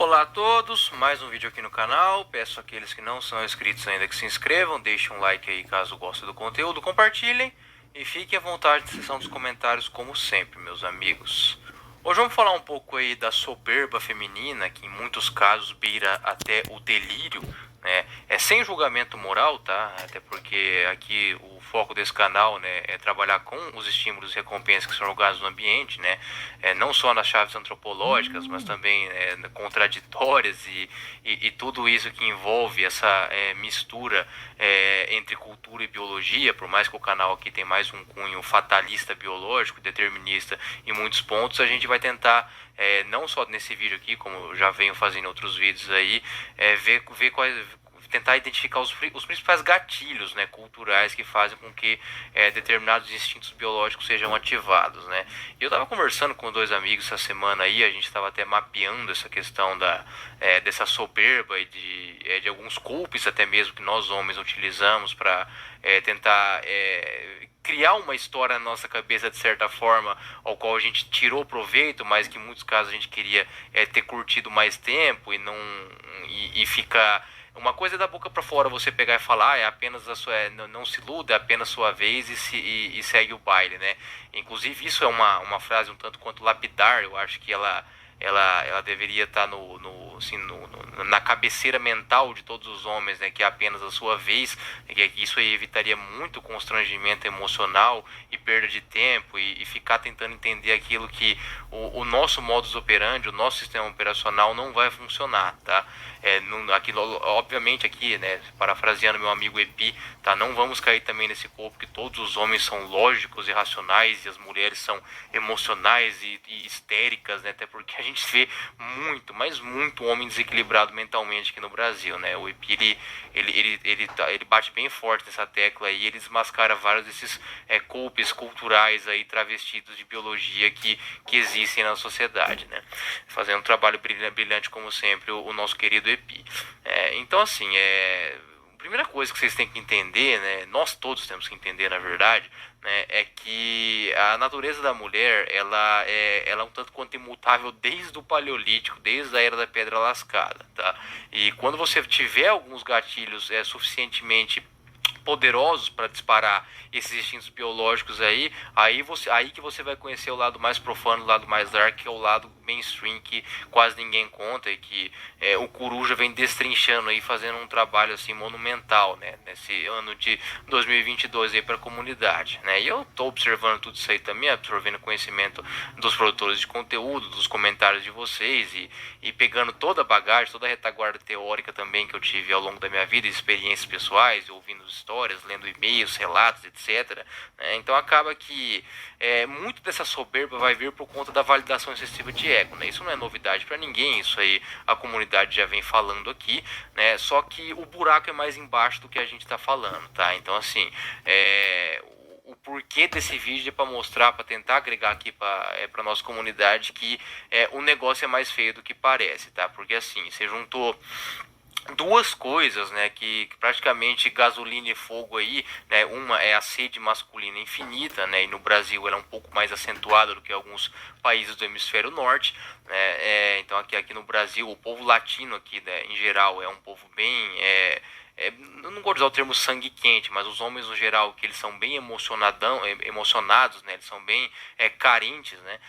Olá a todos, mais um vídeo aqui no canal. Peço àqueles que não são inscritos ainda que se inscrevam, deixem um like aí caso gostem do conteúdo, compartilhem e fiquem à vontade na seção dos comentários como sempre, meus amigos. Hoje vamos falar um pouco aí da soberba feminina, que em muitos casos beira até o delírio, né? É sem julgamento moral, tá? Até porque aqui o foco desse canal, né, é trabalhar com os estímulos e recompensas que são jogados no ambiente, né? Não só nas chaves antropológicas, mas também contraditórias e tudo isso que envolve essa mistura entre cultura e biologia, por mais que o canal aqui tem mais um cunho fatalista biológico, determinista em muitos pontos, a gente vai tentar não só nesse vídeo aqui, como já venho fazendo em outros vídeos aí, ver quais, tentar identificar os principais gatilhos, né, culturais que fazem com que determinados instintos biológicos sejam ativados, né. E eu estava conversando com dois amigos essa semana aí, a gente estava até mapeando essa questão dessa soberba e de alguns golpes até mesmo que nós homens utilizamos para tentar criar uma história na nossa cabeça de certa forma, ao qual a gente tirou proveito, mas que em muitos casos a gente queria ter curtido mais tempo e ficar. Uma coisa é da boca para fora você pegar e falar, é apenas a sua, não se iluda, é apenas sua vez e segue o baile, né? Inclusive isso é uma frase um tanto quanto lapidar, eu acho que ela deveria estar na cabeceira mental de todos os homens, né, que é apenas a sua vez, que isso aí evitaria muito constrangimento emocional e perda de tempo e ficar tentando entender aquilo que o nosso modus operandi, o nosso sistema operacional não vai funcionar, tá? Obviamente aqui, né, parafraseando meu amigo Epi, tá? Não vamos cair também nesse corpo que todos os homens são lógicos e racionais e as mulheres são emocionais e histéricas, né? Até porque a gente vê muito, mas muito homem desequilibrado mentalmente aqui no Brasil, né? O Epi, ele bate bem forte nessa tecla e ele desmascara vários desses golpes culturais aí travestidos de biologia que existem na sociedade, né? Fazendo um trabalho brilhante como sempre o nosso querido Epi. Então assim, a primeira coisa que vocês têm que entender, né, nós todos temos que entender na verdade, né, é que a natureza da mulher ela é um tanto quanto imutável desde o Paleolítico, desde a Era da Pedra Lascada, tá? E quando você tiver alguns gatilhos suficientemente poderosos para disparar esses instintos biológicos aí que você vai conhecer o lado mais profano, o lado mais dark, que é o lado mainstream que quase ninguém conta e que o Coruja vem destrinchando aí, fazendo um trabalho assim monumental, né, nesse ano de 2022 aí para a comunidade, né? E eu tô observando tudo isso aí também, absorvendo conhecimento dos produtores de conteúdo, dos comentários de vocês e pegando toda a bagagem, toda a retaguarda teórica também que eu tive ao longo da minha vida, experiências pessoais, ouvindo histórias, lendo e-mails, relatos, etc. Né? Então acaba que muito dessa soberba vai vir por conta da validação excessiva de ego, né? Isso não é novidade para ninguém, isso aí a comunidade já vem falando aqui, né? Só que o buraco é mais embaixo do que a gente está falando, tá? Então assim, o porquê desse vídeo é para mostrar, para tentar agregar aqui para nossa comunidade que o negócio é mais feio do que parece, tá? Porque assim, você juntou duas coisas, né, que praticamente gasolina e fogo aí, né, uma é a sede masculina infinita, né, e no Brasil ela é um pouco mais acentuada do que alguns países do hemisfério norte, né, então aqui no Brasil o povo latino aqui, né, em geral é um povo bem eu não gosto de usar o termo sangue quente, mas os homens no geral, que eles são bem emocionados, né? Eles são bem carentes, né?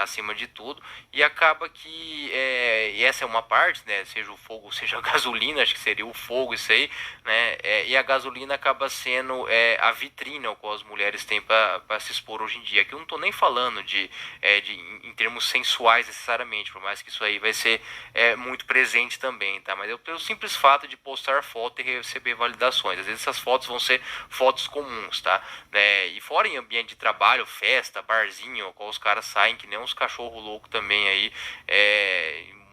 Acima de tudo. E acaba que e essa é uma parte, né? Seja o fogo, seja a gasolina, acho que seria o fogo isso aí, né? E a gasolina acaba sendo a vitrine ao qual as mulheres têm para se expor hoje em dia. Aqui eu não estou nem falando em termos sensuais necessariamente, por mais que isso aí vai ser muito presente também, tá? Mas pelo simples fato de postar foto e receber validações. Às vezes essas fotos vão ser fotos comuns, tá? E fora em ambiente de trabalho, festa, barzinho, qual os caras saem que nem uns cachorro louco também aí,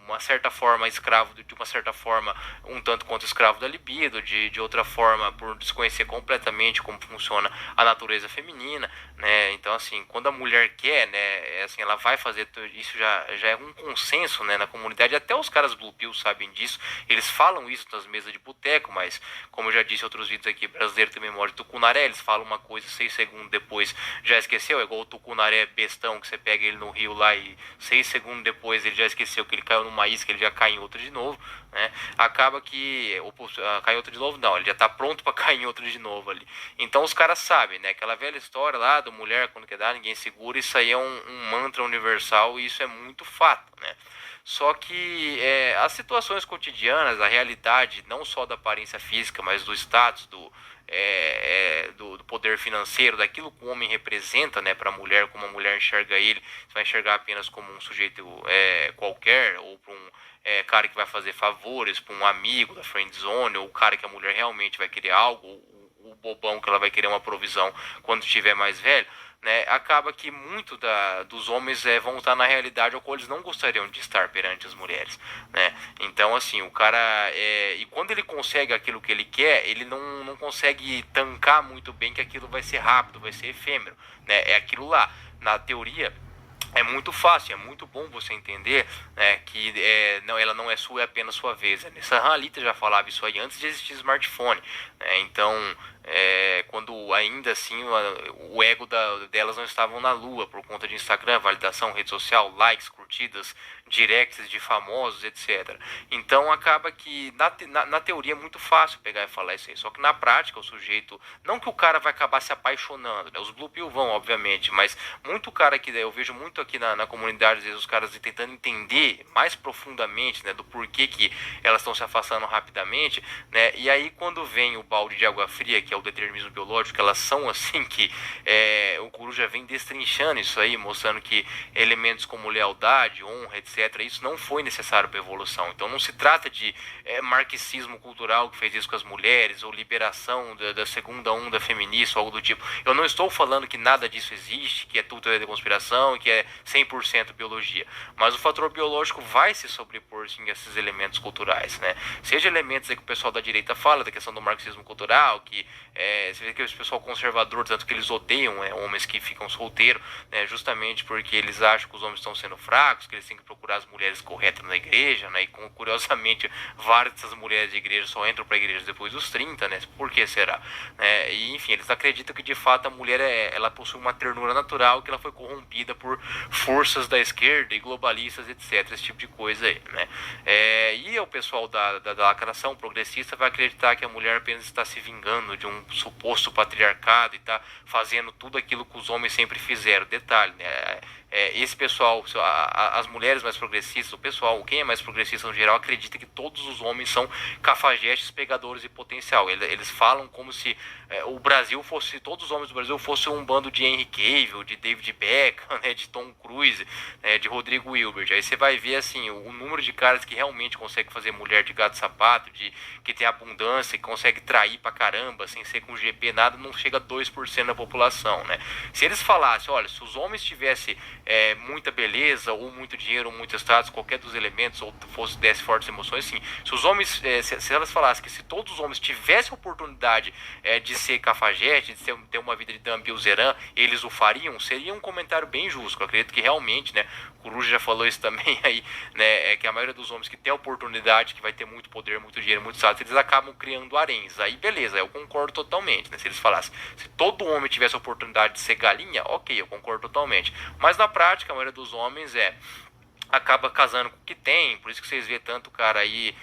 uma certa forma escravo, de uma certa forma um tanto quanto escravo da libido, de outra forma por desconhecer completamente como funciona a natureza feminina, né? Então assim, quando a mulher quer, né, assim, ela vai fazer isso, já é um consenso, né, na comunidade, até os caras Blue Pill sabem disso, eles falam isso nas mesas de boteco, mas como eu já disse em outros vídeos aqui, brasileiro tem memória de tucunaré, eles falam uma coisa 6 segundos depois já esqueceu, é igual o tucunaré bestão que você pega ele no rio lá e 6 segundos depois ele já esqueceu que ele caiu numa isca, ele já cai em outra de novo, né? Acaba que cai em outra de novo, não, ele já tá pronto para cair em outra de novo ali. Então os caras sabem, né? Aquela velha história lá do mulher quando quer dar, ninguém segura, isso aí é um mantra universal e isso é muito fato, né? Só que as situações cotidianas, a realidade, não só da aparência física, mas do status, do poder financeiro, daquilo que o homem representa, né, para a mulher, como a mulher enxerga ele, você vai enxergar apenas como um sujeito qualquer, ou para um cara que vai fazer favores, para um amigo da friend zone, ou o cara que a mulher realmente vai querer algo, ou o bobão que ela vai querer uma provisão quando estiver mais velho, né, acaba que muito dos homens vão estar na realidade ao qual eles não gostariam de estar perante as mulheres, né? Então, assim, o cara e quando ele consegue aquilo que ele quer, ele não consegue tancar muito bem que aquilo vai ser rápido, vai ser efêmero, né? É aquilo lá. Na teoria, é muito fácil, é muito bom você entender, né, que não, ela não é sua, é apenas sua vez. Essa Ralita já falava isso aí antes de existir smartphone, né? Então, quando ainda assim o ego delas não estavam na lua por conta de Instagram, validação, rede social, likes, curtidas, directs de famosos, etc. Então acaba que na teoria é muito fácil pegar e falar isso aí, só que na prática o sujeito, não que o cara vai acabar se apaixonando, né? Os Blue Pill vão, obviamente, mas muito cara que eu vejo muito aqui na comunidade, às vezes os caras tentando entender mais profundamente, né, do porquê que elas estão se afastando rapidamente, né? E aí quando vem o balde de água fria, que é o determinismo biológico, elas são assim que o Coruja vem destrinchando isso aí, mostrando que elementos como lealdade, honra, etc., isso não foi necessário para a evolução. Então não se trata de marxismo cultural que fez isso com as mulheres, ou liberação da segunda onda feminista, ou algo do tipo. Eu não estou falando que nada disso existe, que é tudo teoria da conspiração, que é 100% biologia. Mas o fator biológico vai se sobrepor, sim, a esses elementos culturais, né? Seja elementos que o pessoal da direita fala, da questão do marxismo cultural, que você vê que o pessoal conservador, tanto que eles odeiam homens que ficam solteiros, né, justamente porque eles acham que os homens estão sendo fracos, que eles têm que procurar as mulheres corretas na igreja, né, e curiosamente várias dessas mulheres de igreja só entram para a igreja depois dos 30, né, por que será? E enfim, eles acreditam que de fato a mulher ela possui uma ternura natural, que ela foi corrompida por forças da esquerda e globalistas, etc, esse tipo de coisa aí, né? E o pessoal da lacração progressista vai acreditar que a mulher apenas está se vingando de um suposto patriarcado e está fazendo tudo aquilo que os homens sempre fizeram. Detalhe, né? Esse pessoal, as mulheres mais progressistas, o pessoal, quem é mais progressista no geral, acredita que todos os homens são cafajestes, pegadores de potencial. Eles falam como se o Brasil fosse, todos os homens do Brasil fossem um bando de Henry Cavill, de David Beckham, né, de Tom Cruise, né, de Rodrigo Hilbert. Aí você vai ver assim o número de caras que realmente conseguem fazer mulher de gato sapato, que tem abundância, que consegue trair pra caramba, sem ser com GP, nada, não chega a 2% da população, né? Se eles falassem, olha, se os homens tivessem muita beleza, ou muito dinheiro, ou muito status, qualquer dos elementos, ou desse fortes emoções, assim, se os homens, se elas falassem que se todos os homens tivessem a oportunidade de ser cafajeste, de ter uma vida de Dan Bilzerian, eles o fariam, seria um comentário bem justo. Eu acredito que realmente, né, o Coruja já falou isso também aí, né, que a maioria dos homens que tem a oportunidade, que vai ter muito poder, muito dinheiro, muito status, eles acabam criando haréns. Aí beleza, eu concordo totalmente, né? Se eles falassem, se todo homem tivesse a oportunidade de ser galinha, ok, eu concordo totalmente. Mas na prática, a maioria dos homens acaba casando com o que tem, por isso que vocês vê tanto cara aí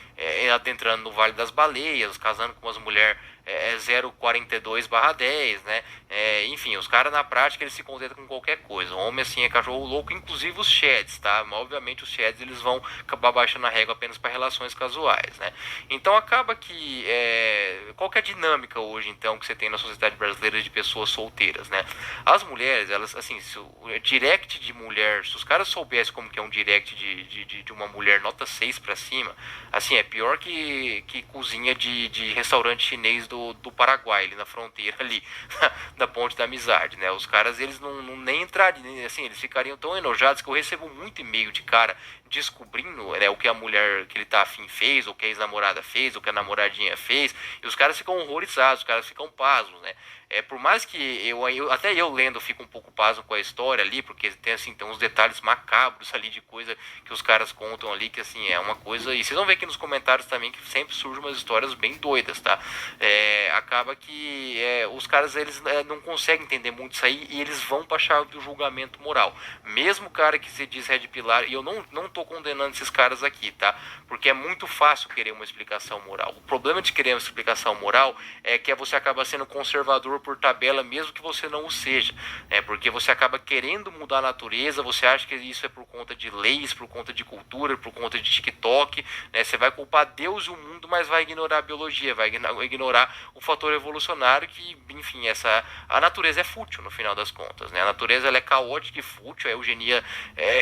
adentrando no Vale das Baleias, casando com umas mulheres 042/10, né? Enfim, os caras na prática eles se contentam com qualquer coisa. O homem assim é cachorro louco, inclusive os sheds, tá? Mas, obviamente os sheds eles vão acabar baixando a régua apenas para relações casuais, né? Então acaba que qual que é a dinâmica hoje então que você tem na sociedade brasileira de pessoas solteiras, né? As mulheres, elas assim, se o direct de mulher, se os caras soubessem como que é um direct de uma mulher nota 6 para cima, assim, é pior que cozinha de restaurante chinês do Paraguai, ali na fronteira ali, da Ponte da Amizade, né? Os caras, eles não nem entrariam, assim, eles ficariam tão enojados que eu recebo muito e-mail de cara descobrindo, né, o que a mulher que ele tá afim fez, ou que a ex-namorada fez, ou que a namoradinha fez, e os caras ficam horrorizados, os caras ficam pasmos, né? Por mais que até eu lendo fico um pouco pasmo com a história ali, porque tem assim, tem uns detalhes macabros ali de coisa que os caras contam ali, que assim, é uma coisa, e vocês vão ver aqui nos comentários também que sempre surgem umas histórias bem doidas, tá? Acaba que os caras, eles não conseguem entender muito isso aí, e eles vão pra chave do julgamento moral. Mesmo o cara que se diz Red Pilar, e eu não tô condenando esses caras aqui, tá? Porque é muito fácil querer uma explicação moral. O problema de querer uma explicação moral é que você acaba sendo conservador por tabela, mesmo que você não o seja, né? Porque você acaba querendo mudar a natureza, você acha que isso é por conta de leis, por conta de cultura, por conta de TikTok, né? Você vai culpar Deus e o mundo, mas vai ignorar a biologia, vai ignorar o fator evolucionário que, enfim, a natureza é fútil no final das contas, né? A natureza, ela é caótica e fútil, a eugenia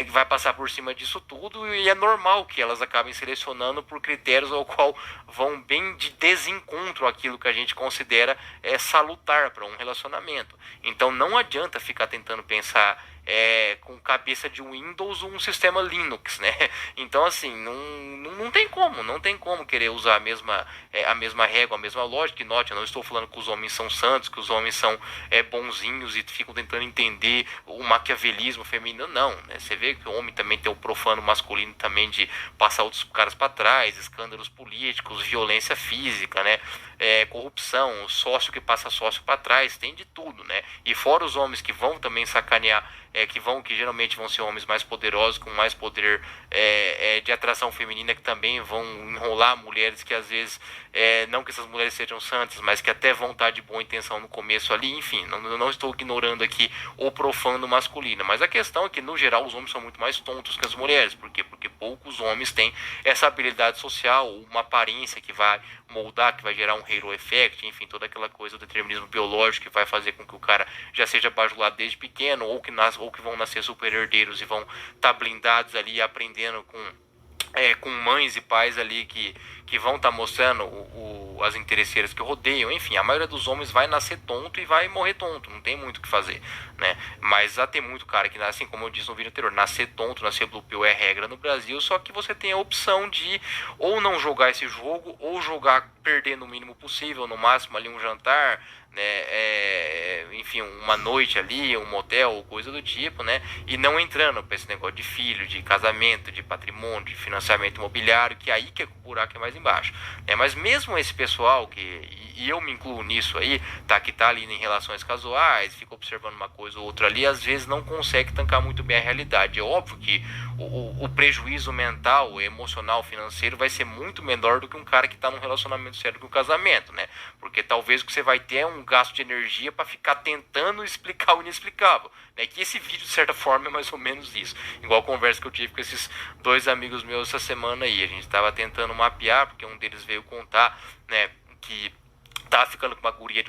vai passar por cima disso tudo, e é normal que elas acabem selecionando por critérios ao qual vão bem de desencontro àquilo que a gente considera salutar para um relacionamento. Então não adianta ficar tentando pensar com cabeça de Windows um sistema Linux, né? Então assim, não tem como querer usar a mesma régua, a mesma lógica. E note, eu não estou falando que os homens são santos, que os homens são bonzinhos e ficam tentando entender o maquiavelismo feminino, não, né? Você vê que o homem também tem o profano masculino também de passar outros caras para trás, escândalos políticos, violência física, né? Corrupção, sócio que passa sócio para trás, tem de tudo, né? E fora os homens que vão também sacanear, que geralmente vão ser homens mais poderosos, com mais poder de atração feminina, que também vão enrolar mulheres que às vezes, não que essas mulheres sejam santas, mas que até vão estar de boa intenção no começo ali, enfim, não estou ignorando aqui o profano masculino, mas a questão é que no geral os homens são muito mais tontos que as mulheres. Por quê? Porque poucos homens têm essa habilidade social, uma aparência que vai moldar, que vai gerar um halo effect, enfim, toda aquela coisa do determinismo biológico que vai fazer com que o cara já seja bajulado desde pequeno, ou que vão nascer super herdeiros e vão estar blindados ali, aprendendo com mães e pais ali que vão estar mostrando as interesseiras que rodeiam. Enfim, a maioria dos homens vai nascer tonto e vai morrer tonto, não tem muito o que fazer, né? Mas já tem muito cara que, assim como eu disse no vídeo anterior, nascer tonto, nascer blue pill é regra no Brasil, só que você tem a opção de ou não jogar esse jogo, ou jogar perdendo o mínimo possível, no máximo ali um jantar, né? Enfim, uma noite ali, um motel ou coisa do tipo, né? E não entrando para esse negócio de filho, de casamento, de patrimônio, de financiamento imobiliário, que aí que o buraco é mais embaixo, né? Mas mesmo esse pessoal e eu me incluo nisso aí, tá, que tá ali em relações casuais, fica observando uma coisa ou outra ali, às vezes não consegue tancar muito bem a realidade. É óbvio que o prejuízo mental, emocional, financeiro vai ser muito menor do que um cara que tá num relacionamento sério, que um casamento, né? Porque talvez o que você vai ter é um gasto de energia para ficar tentando explicar o inexplicável, né? Que esse vídeo, de certa forma, é mais ou menos isso. Igual a conversa que eu tive com esses dois amigos meus essa semana aí. A gente estava tentando mapear, porque um deles veio contar, né, que tava ficando com uma guria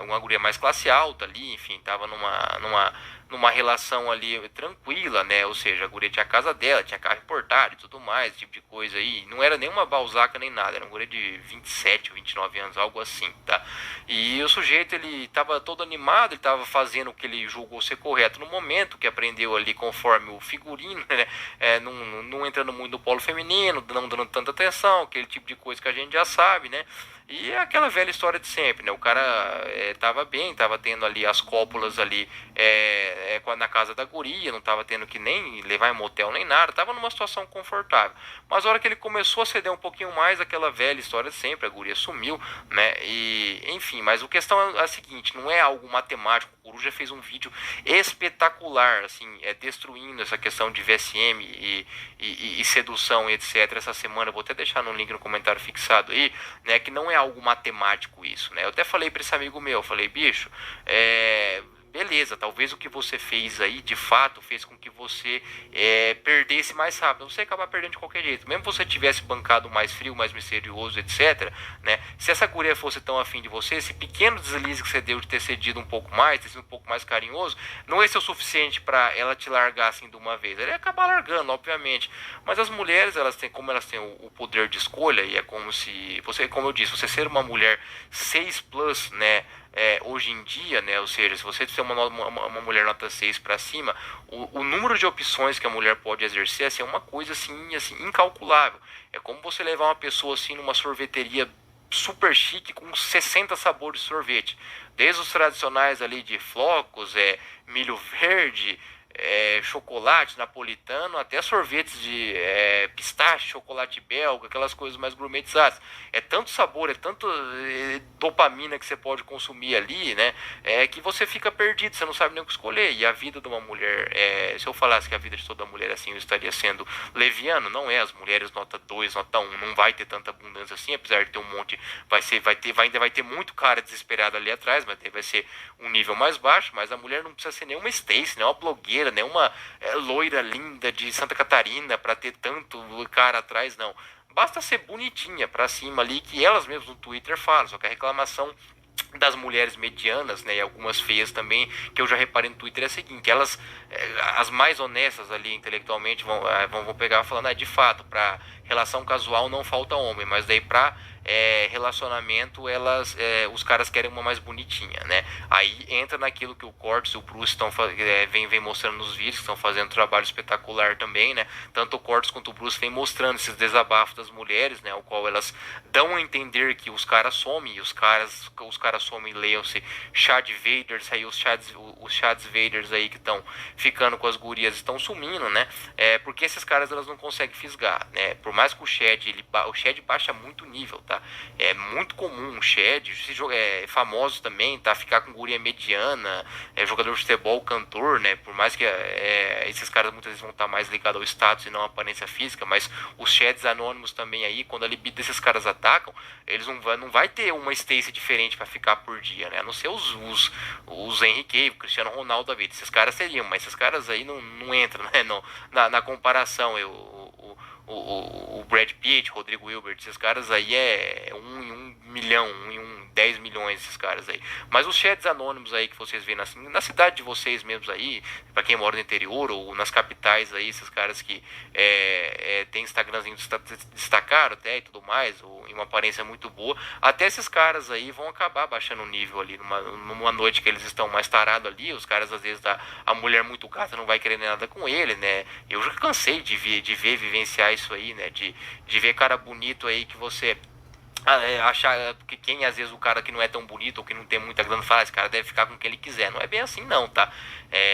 uma guria mais classe alta ali, enfim, tava numa relação ali tranquila, né? Ou seja, a guria tinha a casa dela, tinha carro importado e tudo mais, esse tipo de coisa aí. Não era nem uma balzaca nem nada, era uma guria de 27 ou 29 anos, algo assim, tá? E o sujeito, ele tava todo animado, ele tava fazendo o que ele julgou ser correto no momento, que aprendeu ali conforme o figurino, né? Não entrando muito no polo feminino, não dando tanta atenção, aquele tipo de coisa que a gente já sabe, né? E é aquela velha história de sempre, né? O cara tava bem, tava tendo ali as cópulas ali na casa da guria, não tava tendo que nem levar em motel nem nada, tava numa situação confortável. Mas a hora que ele começou a ceder um pouquinho mais, aquela velha história de sempre, a guria sumiu, né? E, enfim, mas a questão é a seguinte, não é algo matemático. O Coruja fez um vídeo espetacular, assim, destruindo essa questão de VSM e sedução, etc. Essa semana, eu vou até deixar no link no comentário fixado aí, né? Que não é algo matemático isso, né? Eu até falei para esse amigo meu, falei, bicho, beleza, talvez o que você fez aí, de fato, fez com que você perdesse mais rápido. Você acabar perdendo de qualquer jeito. Mesmo que você tivesse bancado mais frio, mais misterioso, etc., né? Se essa guria fosse tão afim de você, esse pequeno deslize que você deu de ter cedido um pouco mais, ter sido um pouco mais carinhoso, não ia ser o suficiente para ela te largar assim de uma vez. Ela ia acabar largando, obviamente. Mas as mulheres, como elas têm o poder de escolha, e é como se, como eu disse, você ser uma mulher 6+, né? Hoje em dia, né, ou seja, se você tiver uma mulher nota 6 para cima, o número de opções que a mulher pode exercer assim, é uma coisa assim, incalculável. É como você levar uma pessoa assim numa sorveteria super chique com 60 sabores de sorvete. Desde os tradicionais ali de flocos, milho verde, chocolate napolitano, até sorvetes de pistache, chocolate belga, aquelas coisas mais gourmetizadas. É tanto sabor, é tanto dopamina que você pode consumir ali, né? Que você fica perdido, você não sabe nem o que escolher. E a vida de uma mulher, se eu falasse que a vida de toda mulher assim, eu estaria sendo leviano, não é. As mulheres nota 2, nota 1, não vai ter tanta abundância assim, apesar de ter um monte, ainda vai ter muito cara desesperado ali atrás, mas vai ser um nível mais baixo. Mas a mulher não precisa ser nenhuma Stacy, nenhuma blogueira, nenhuma loira linda de Santa Catarina para ter tanto cara atrás, não. Basta ser bonitinha pra cima ali, que elas mesmas no Twitter falam. Só que a reclamação das mulheres medianas, né, e algumas feias também, que eu já reparei no Twitter, é a seguinte: elas, as mais honestas ali intelectualmente, vão pegar falando, de fato, pra relação casual não falta homem, mas daí pra relacionamento, os caras querem uma mais bonitinha, né? Aí entra naquilo que o Cortes e o Bruce estão vem mostrando nos vídeos, que estão fazendo um trabalho espetacular também, né? Tanto o Cortes quanto o Bruce vem mostrando esses desabafos das mulheres, né? O qual elas dão a entender que os caras somem, e os caras somem, leiam-se Chad Vaders, aí os Chads Vaders aí que estão ficando com as gurias estão sumindo, né? Porque esses caras elas não conseguem fisgar, né? Por mais que o Chad baixa muito nível, tá? É muito comum o Shed, famoso também, tá? Ficar com guria mediana, jogador de futebol, cantor, né? Por mais que esses caras muitas vezes vão estar mais ligados ao status e não à aparência física, mas os Sheds anônimos também aí, quando a libido desses caras atacam, eles não vai ter uma Stacy diferente para ficar por dia, né? A não ser os Henry Cavill, Cristiano Ronaldo da vida. Esses caras seriam, mas esses caras aí não entram, né? Na comparação, o Brad Pitt, Rodrigo Hilbert, esses caras aí é 1 em 1 milhão, 1 em 10 milhões, esses caras aí. Mas os chats anônimos aí que vocês veem na cidade de vocês mesmos aí, pra quem mora no interior ou nas capitais aí, esses caras que tem Instagramzinho destacado até e tudo mais, ou em uma aparência muito boa, até esses caras aí vão acabar baixando o nível ali numa noite que eles estão mais tarados ali. Os caras, às vezes, a mulher muito gata não vai querer nada com ele, né? Eu já cansei de vivenciar isso aí, né? De ver cara bonito aí que você achar que quem às vezes o cara que não é tão bonito ou que não tem muita grana fala, esse cara deve ficar com quem ele quiser. Não é bem assim não, tá?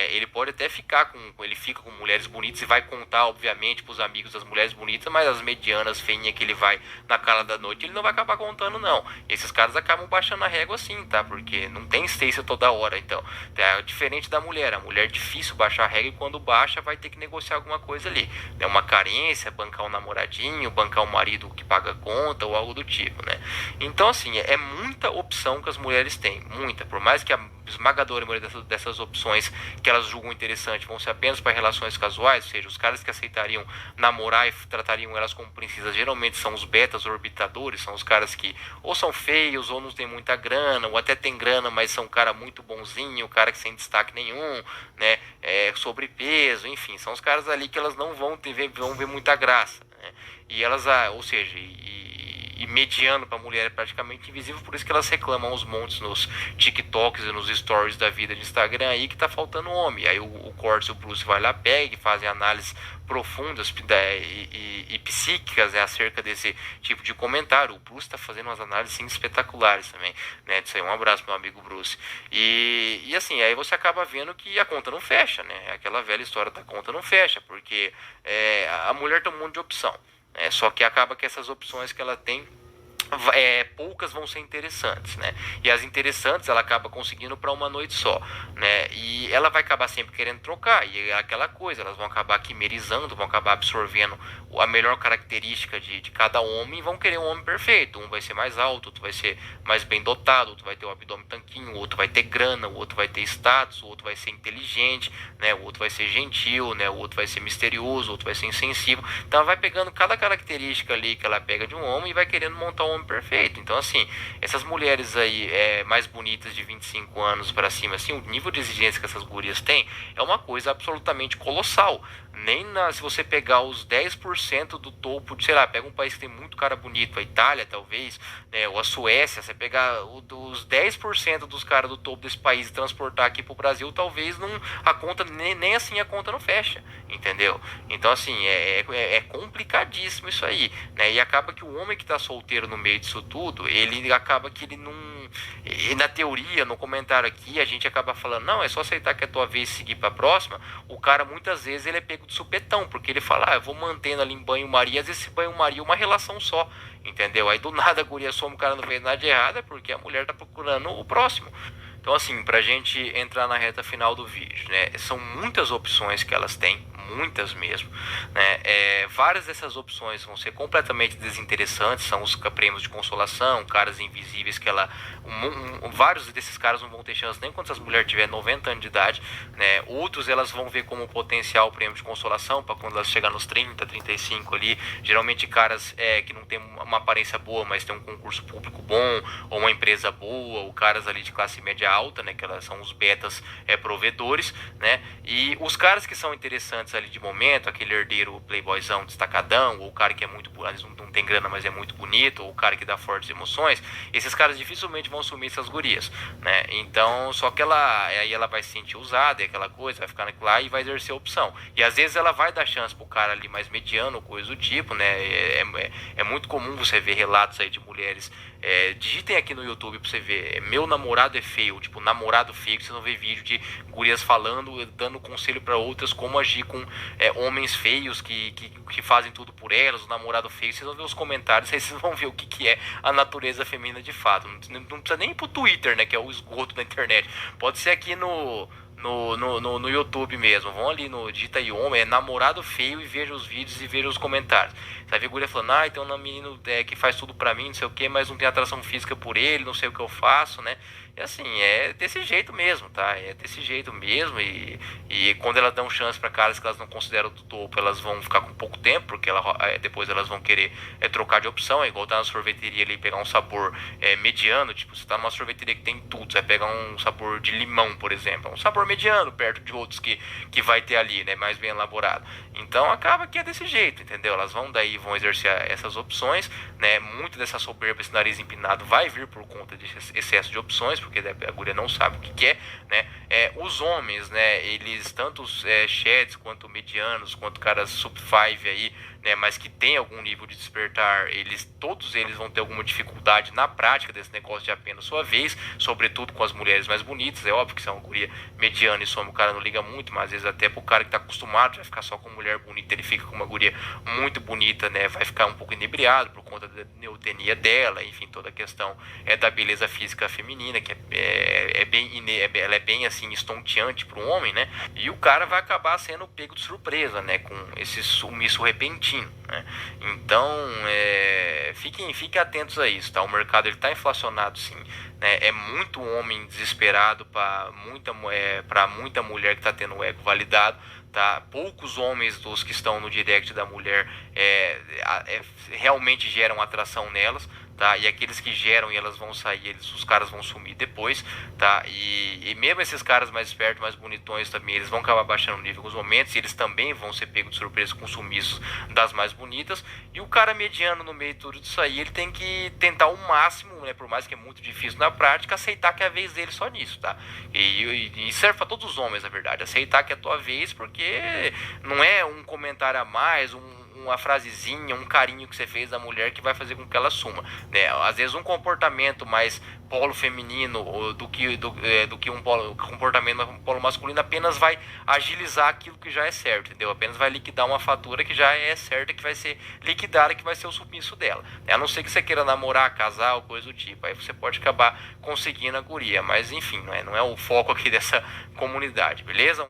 Ele pode até ficar ele fica com mulheres bonitas e vai contar obviamente pros amigos das mulheres bonitas, mas as medianas, feinhas que ele vai na cara da noite, ele não vai acabar contando não. E esses caras acabam baixando a régua assim, tá? Porque não tem Stacy toda hora, então é diferente da mulher. A mulher é difícil baixar a régua, e quando baixa vai ter que negociar alguma coisa ali, né? Uma carência, bancar um namoradinho, bancar um marido que paga conta ou algo do tipo, né? Então assim, é muita opção que as mulheres têm, muita. Por mais que a esmagadora maioria dessas opções que elas julgam interessante vão ser apenas para relações casuais, ou seja, os caras que aceitariam namorar e tratariam elas como princesas geralmente são os betas orbitadores, são os caras que ou são feios ou não tem muita grana, ou até tem grana, mas são um cara muito bonzinho, um cara que sem destaque nenhum, né? Sobrepeso, enfim, são os caras ali que elas não vão ver muita graça, né? E elas, ou seja, e mediano para a mulher é praticamente invisível, por isso que elas reclamam os montes nos TikToks e nos stories da vida de Instagram aí que tá faltando homem. Aí o Cortes e o Bruce vai lá, pega e fazem análises profundas e psíquicas, né, acerca desse tipo de comentário. O Bruce tá fazendo umas análises sim, espetaculares também, né? Isso aí, um abraço meu amigo Bruce. E assim, aí você acaba vendo que a conta não fecha, né? Aquela velha história da conta não fecha, porque a mulher tem um monte de opção. Só que acaba que essas opções que ela tem, poucas vão ser interessantes, né? E as interessantes ela acaba conseguindo para uma noite só, né? E ela vai acabar sempre querendo trocar, e é aquela coisa, elas vão acabar quimerizando, vão acabar absorvendo a melhor característica de cada homem e vão querer um homem perfeito. Um vai ser mais alto, outro vai ser mais bem dotado, outro vai ter o abdômen tanquinho, o outro vai ter grana, o outro vai ter status, o outro vai ser inteligente, né? O outro vai ser gentil, né? O outro vai ser misterioso, o outro vai ser insensível. Então ela vai pegando cada característica ali que ela pega de um homem e vai querendo montar um homem perfeito. Então assim, essas mulheres aí mais bonitas de 25 anos para cima, assim, o nível de exigência que essas gurias têm é uma coisa absolutamente colossal, Se você pegar os 10% do topo, sei lá, pega um país que tem muito cara bonito, a Itália talvez, né, ou a Suécia, você pegar os 10% dos caras do topo desse país e transportar aqui pro Brasil, talvez não, a conta, nem assim a conta não fecha, entendeu? Então assim, é complicadíssimo isso aí, né? E acaba que o homem que tá solteiro no meio disso tudo, ele acaba que ele não... E na teoria, no comentário aqui, a gente acaba falando, não, é só aceitar que é a tua vez e seguir pra próxima. O cara, muitas vezes, ele é pego de supetão, porque ele fala, eu vou mantendo ali em banho-maria, às vezes esse banho-maria é uma relação só, entendeu? Aí do nada a guria some, o cara não fez nada de errado, é porque a mulher tá procurando o próximo. Então assim, pra gente entrar na reta final do vídeo, né, são muitas opções que elas têm, muitas mesmo, né? Várias dessas opções vão ser completamente desinteressantes, são os prêmios de consolação, caras invisíveis que ela... vários desses caras não vão ter chance nem quando essa mulher tiver 90 anos de idade, né? Outros elas vão ver como potencial prêmio de consolação para quando elas chegar nos 30, 35 ali, geralmente caras que não tem uma aparência boa, mas tem um concurso público bom, ou uma empresa boa, ou caras ali de classe média alta, né? Que elas são os betas provedores, né? E os caras que são interessantes ali de momento, aquele herdeiro playboyzão destacadão, ou o cara que é muito, não tem grana, mas é muito bonito, ou o cara que dá fortes emoções, esses caras dificilmente vão assumir essas gurias, né? Então, só que aí ela vai se sentir usada e aquela coisa, vai ficar lá e vai exercer a opção. E às vezes ela vai dar chance pro cara ali mais mediano, coisa do tipo, né? É muito comum você ver relatos aí de mulheres. Digitem aqui no YouTube pra você ver, meu namorado é feio, tipo, namorado feio, que vocês vão ver vídeo de gurias falando, dando conselho para outras como agir com homens feios que fazem tudo por elas, o namorado feio. Vocês vão ver os comentários, aí vocês vão ver o que é a natureza feminina de fato. Não precisa nem ir pro Twitter, né, que é o esgoto da internet. Pode ser aqui no YouTube mesmo. Vão ali no digita aí homem, namorado feio, e veja os vídeos e veja os comentários. Você vai ver guria falando, então é um menino que faz tudo pra mim, não sei o que, mas não tem atração física por ele, não sei o que eu faço, né? E assim, é desse jeito mesmo, tá? É desse jeito mesmo. E quando elas dão chance pra caras que elas não consideram do topo, elas vão ficar com pouco tempo, porque depois elas vão querer trocar de opção. É igual tá na sorveteria ali, pegar um sabor mediano. Tipo, você tá numa sorveteria que tem tudo, você vai pegar um sabor de limão, por exemplo. Um sabor mediano, perto de outros que vai ter ali, né? Mais bem elaborado. Então acaba que é desse jeito, entendeu? Elas vão vão exercer essas opções, né? Muito dessa soberba, esse nariz empinado vai vir por conta de excesso de opções, porque a guria não sabe o que é, né? Os homens, né? Eles, tanto os chats, quanto medianos, quanto caras sub-5 aí, né, mas que tem algum nível de despertar, todos eles vão ter alguma dificuldade na prática desse negócio de apenas sua vez, sobretudo com as mulheres mais bonitas. É óbvio que se é uma guria mediana e some, o cara não liga muito, mas às vezes até pro cara que tá acostumado a ficar só com mulher bonita, ele fica com uma guria muito bonita, né, vai ficar um pouco inebriado por conta da neotenia dela, enfim, toda a questão da beleza física feminina, que ela é bem assim estonteante pro homem, né, e o cara vai acabar sendo pego de surpresa, né, com esse sumiço repentino. Né? Então, fiquem atentos a isso, tá? O mercado ele está inflacionado, sim. Né? É muito homem desesperado para muita mulher que está tendo o ego validado. Tá? Poucos homens dos que estão no direct da mulher realmente geram atração nelas. Tá? E aqueles que geram e elas vão sair, os caras vão sumir depois, tá? E mesmo esses caras mais espertos, mais bonitões também, eles vão acabar baixando o nível em alguns momentos, e eles também vão ser pegos de surpresa com sumiços das mais bonitas. E o cara mediano no meio de tudo isso aí, ele tem que tentar o máximo, né, por mais que é muito difícil na prática, aceitar que é a vez dele só nisso, tá? E serve para todos os homens, na verdade, aceitar que é a tua vez, porque não é um comentário a mais, uma frasezinha, um carinho que você fez da mulher que vai fazer com que ela suma, né? Às vezes um comportamento mais polo feminino do que um comportamento um polo masculino apenas vai agilizar aquilo que já é certo, entendeu? Apenas vai liquidar uma fatura que já é certa, que vai ser liquidada, que vai ser o sumiço dela, né? A não ser que você queira namorar, casar ou coisa do tipo, aí você pode acabar conseguindo a guria, mas enfim, não é o foco aqui dessa comunidade, beleza?